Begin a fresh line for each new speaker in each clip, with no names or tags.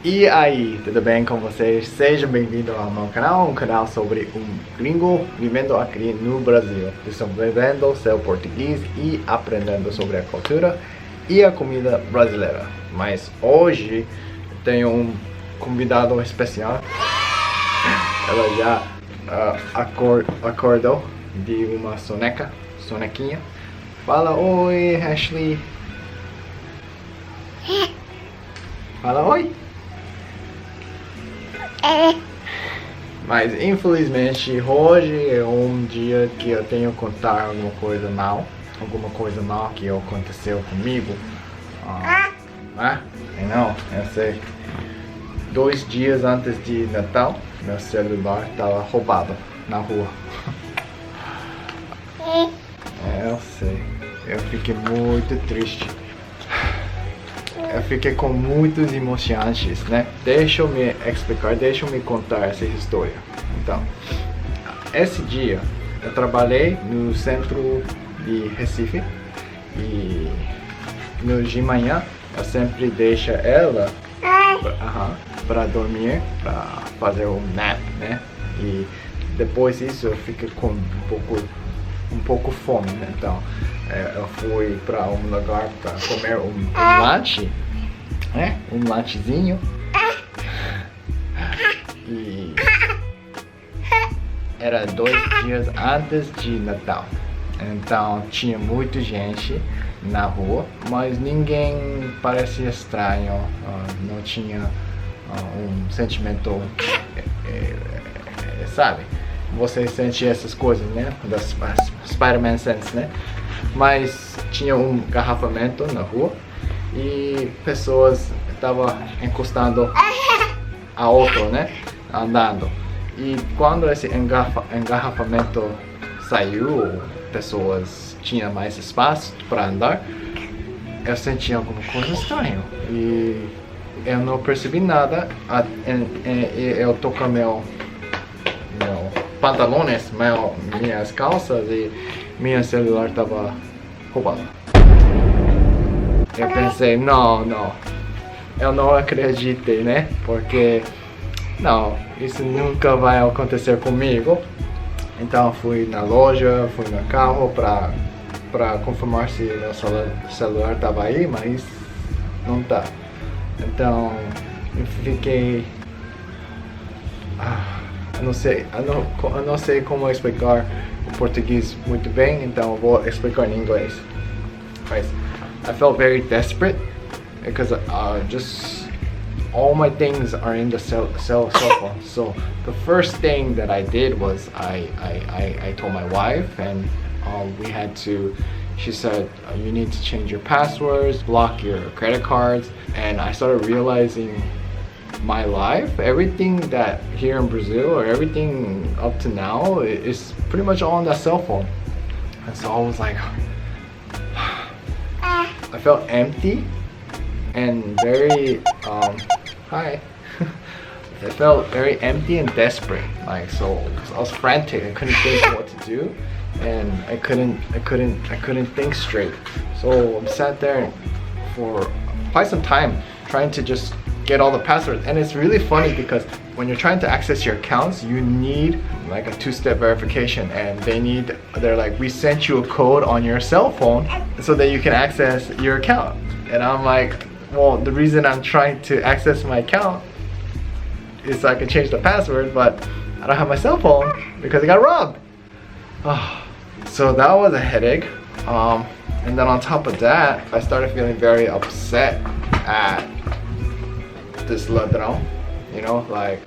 E aí, tudo bem com vocês? Seja bem-vindo ao meu canal, um canal sobre um gringo vivendo aqui no Brasil, desenvolvendo seu português e aprendendo sobre a cultura e a comida brasileira. Mas hoje tenho um convidado especial. Ela já acordou de uma sonequinha. Fala oi, Ashley. Fala oi. Mas infelizmente hoje é um dia que eu tenho que contar alguma coisa mal que aconteceu comigo. Não, eu sei. 2 dias antes de Natal, meu celular estava roubado na rua. Eu sei. Eu fiquei muito triste. Eu fiquei com muitas emoções, né? Deixa eu me explicar, deixa eu me contar essa história. Então, esse dia eu trabalhei no centro de Recife e de manhã eu sempre deixo ela para dormir, para fazer um nap, né? E depois disso eu fiquei com um pouco fome, né? Então eu fui para um lugar para comer um lanche, né? Um lanchezinho. E era 2 dias antes de Natal, então tinha muita gente na rua, mas ninguém parecia estranho, não tinha um sentimento, sabe? Você sente essas coisas, né? Das Spider-Man sense, né? Mas tinha um engarrafamento na rua e pessoas estavam encostando a outro, né? Andando. E quando esse engarrafamento saiu, pessoas tinham mais espaço para andar, eu senti alguma coisa estranha e eu não percebi nada. Eu tô com meu pantalones, minhas calças e meu celular estava roubado. Eu pensei, não, eu não acreditei, né? Porque não, isso nunca vai acontecer comigo. Então fui na loja, fui no carro para confirmar se meu celular estava aí, mas não tá. Então eu fiquei, eu não sei como explicar o português muito bem, então eu vou explicar em inglês. Mas I felt very desperate because just all my things are in the cell phone. So the first thing that I did was I told my wife, and she said, you need to change your passwords, block your credit cards. And I started realizing my life, everything that here in Brazil, or everything up to now, is pretty much all on that cell phone. And so I was like, I felt empty and very I felt very empty and desperate, like, so I was frantic. I couldn't think what to do, and I couldn't think straight. So I sat there for quite some time trying to just get all the passwords. And it's really funny because when you're trying to access your accounts, you need like a 2-step verification, and they're like, we sent you a code on your cell phone so that you can access your account. And I'm like, well, the reason I'm trying to access my account is so I can change the password, but I don't have my cell phone because I got robbed. So that was a headache. And then on top of that, I started feeling very upset at this ladrão, you know, like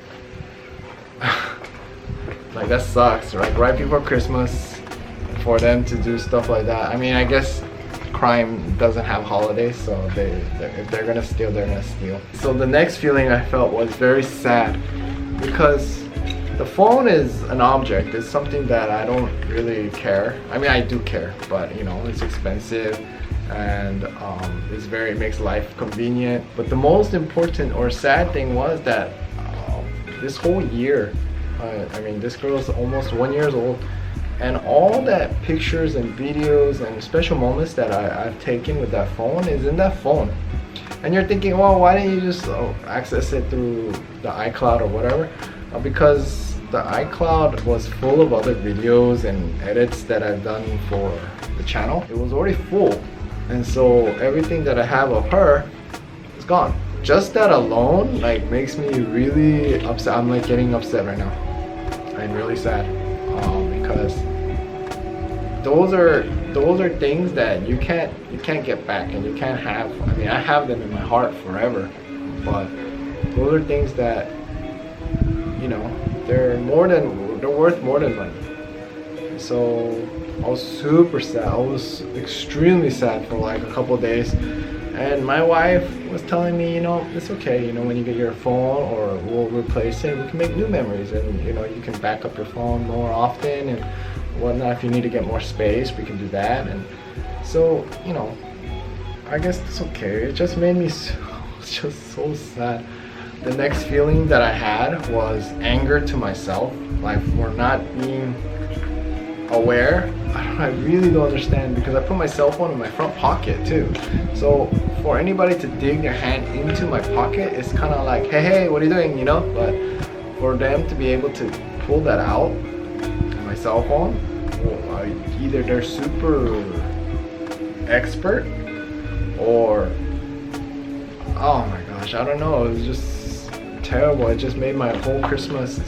that sucks, right before Christmas, for them to do stuff like that. I mean, I guess crime doesn't have holidays, so if they're gonna steal, they're gonna steal. So the next feeling I felt was very sad, because the phone is an object. It's something that I don't really care. I mean, I do care, but you know, it's expensive, and it makes life convenient. But the most important or sad thing was that this whole year, I mean, this girl is almost 1 year old, and all that pictures and videos and special moments that I've taken with that phone is in that phone. And you're thinking, well, why didn't you just access it through the iCloud or whatever? Because the iCloud was full of other videos and edits that I've done for the channel. It was already full, and so everything that I have of her is gone. Just that alone like makes me really upset. I'm like getting upset right now. I'm really sad because those are things that you can't get back, and you can't have. I mean, I have them in my heart forever, but those are things that, you know, they're worth more than money. So I was super sad. I was extremely sad for like a couple of days. And my wife was telling me, you know, it's okay, you know, when you get your phone or we'll replace it, we can make new memories, and you know, you can back up your phone more often and whatnot. If you need to get more space, we can do that. And so, you know, I guess it's okay. It just made me just so sad. The next feeling that I had was anger to myself, like for not being aware. I really don't understand, because I put my cell phone in my front pocket too. So for anybody to dig their hand into my pocket, it's kind of like, hey, what are you doing, you know? But for them to be able to pull that out, my cell phone, well, either they're super expert or, oh my gosh, I don't know. It was just terrible. It just made my whole Christmas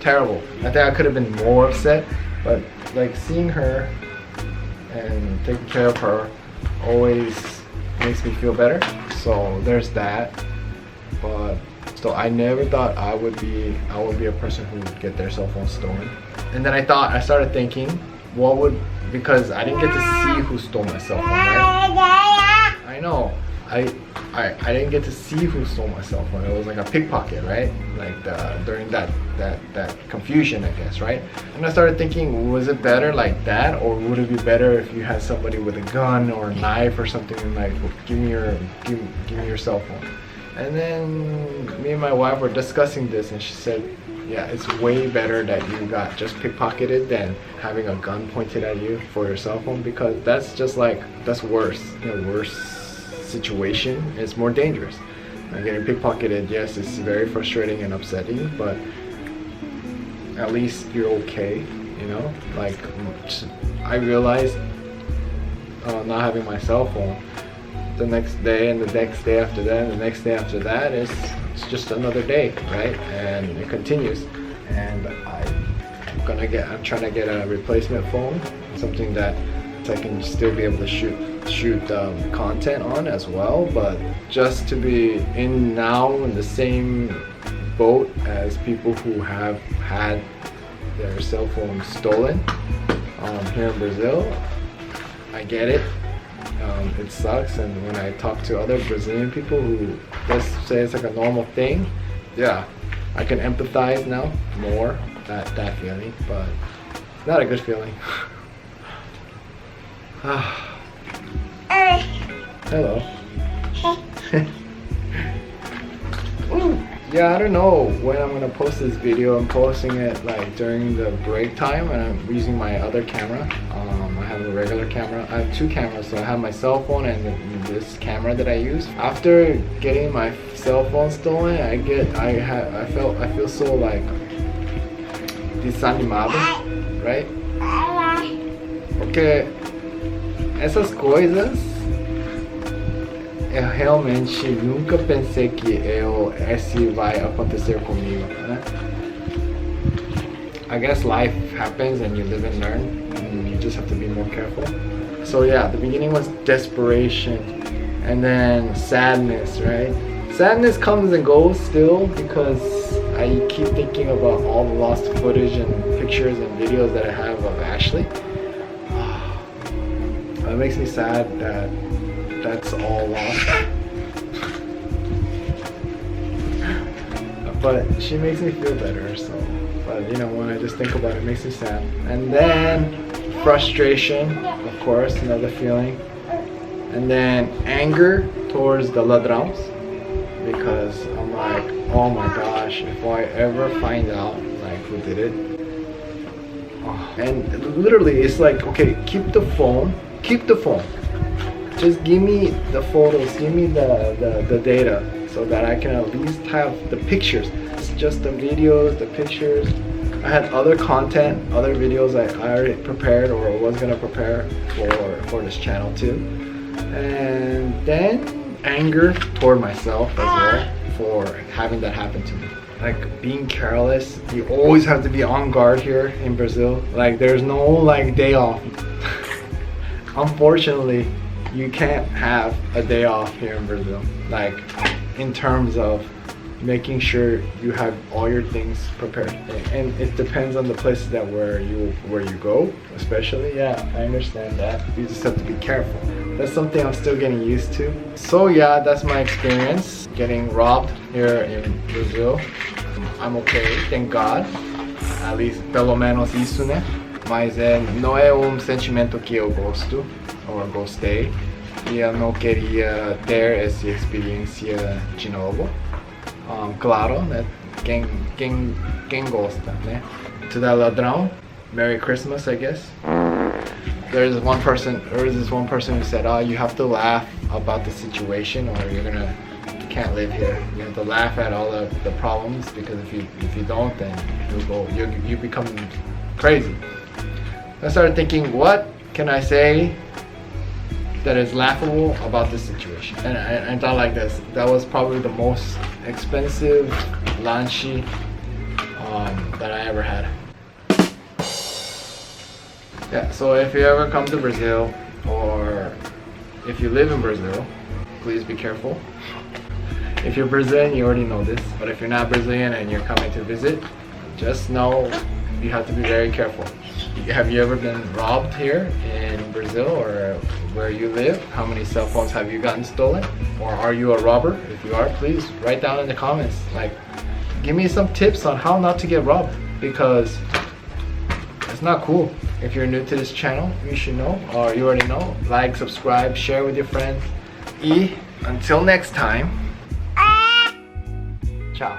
terrible. I think I could have been more upset, but like seeing her and taking care of her always makes me feel better. So there's that. But so I never thought I would be a person who would get their cell phone stolen. And then I started thinking, what would, because I didn't get to see who stole my cell phone, right? I know. I didn't get to see who stole my cell phone. It was like a pickpocket, right? Like during that confusion, I guess, right? And I started thinking, was it better like that, or would it be better if you had somebody with a gun or a knife or something and like, give me your cell phone? And then me and my wife were discussing this, and she said, yeah, it's way better that you got just pickpocketed than having a gun pointed at you for your cell phone, because that's just like, that's worse. You know, worse situation. It's more dangerous. Getting pickpocketed, yes, it's very frustrating and upsetting, but at least you're okay, you know? Like, I realized not having my cell phone, the next day and the next day after that and the next day after that, it's just another day, right? And it continues. And I'm trying to get a replacement phone, something that I can still be able to shoot content on as well, but just to be in the same boat as people who have had their cell phones stolen here in Brazil, I get it. It sucks, and when I talk to other Brazilian people who just say it's like a normal thing, yeah, I can empathize now more that feeling, but it's not a good feeling. Hello. Yeah, I don't know when I'm gonna post this video. I'm posting it like during the break time, and I'm using my other camera. I have a regular camera. I have two cameras, so I have my cell phone and this camera that I use. After getting my cell phone stolen, I feel so like desanimado, right? Porque essas coisas eu realmente nunca pensei que esse vai acontecer comigo, né? I guess life happens and you live and learn, and you just have to be more careful. So yeah, the beginning was desperation, and then sadness, right? Sadness comes and goes still, because I keep thinking about all the lost footage and pictures and videos that I have of Ashley. It makes me sad that that's all lost. But she makes me feel better, so. But you know, when I just think about it, it makes me sad. And then frustration, of course, another feeling. And then anger towards the ladrões, because I'm like, oh my gosh, if I ever find out like who did it. Oh. And literally, it's like, okay, keep the phone. just give me the photos, give me the data, so that I can at least have the pictures. It's just the videos, the pictures. I had other content, other videos I already prepared or was gonna prepare for this channel too. And then anger toward myself as well for having that happen to me. Like being careless, you always have to be on guard here in Brazil. Like there's no like day off. Unfortunately, you can't have a day off here in Brazil. Like in terms of making sure you have all your things prepared. And it depends on the places that where you go, especially. Yeah, I understand that. You just have to be careful. That's something I'm still getting used to. So yeah, that's my experience getting robbed here in Brazil. I'm okay, thank God. At least pelo menos isso, né? Mas não é sentimento que eu gosto ou gostei. E eu não queria ter essa experiência de novo. Claro, né? Quem gosta, né? To that ladrão, Merry Christmas, I guess. There's this one person who said, "Oh, you have to laugh about the situation, or you can't live here. You have to laugh at all of the problems, because if you don't, then you become crazy." I started thinking, what can I say that is laughable about this situation? And I thought like this. That was probably the most expensive lanchi that I ever had. Yeah, so if you ever come to Brazil, or if you live in Brazil, please be careful. If you're Brazilian, you already know this. But if you're not Brazilian and you're coming to visit, just know you have to be very careful. Have you ever been robbed here in Brazil or where you live? How many cell phones have you gotten stolen? Or are you a robber? If you are, please write down in the comments. Like, give me some tips on how not to get robbed, because it's not cool. If you're new to this channel, you should know, or you already know. Like, subscribe, share with your friends. E until next time. Ciao.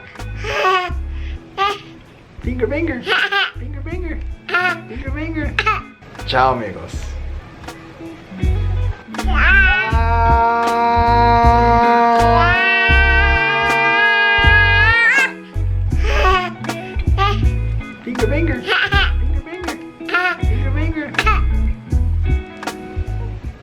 Finger, finger. Finger, finger. Finger, finger. Ciao, amigos. Bye.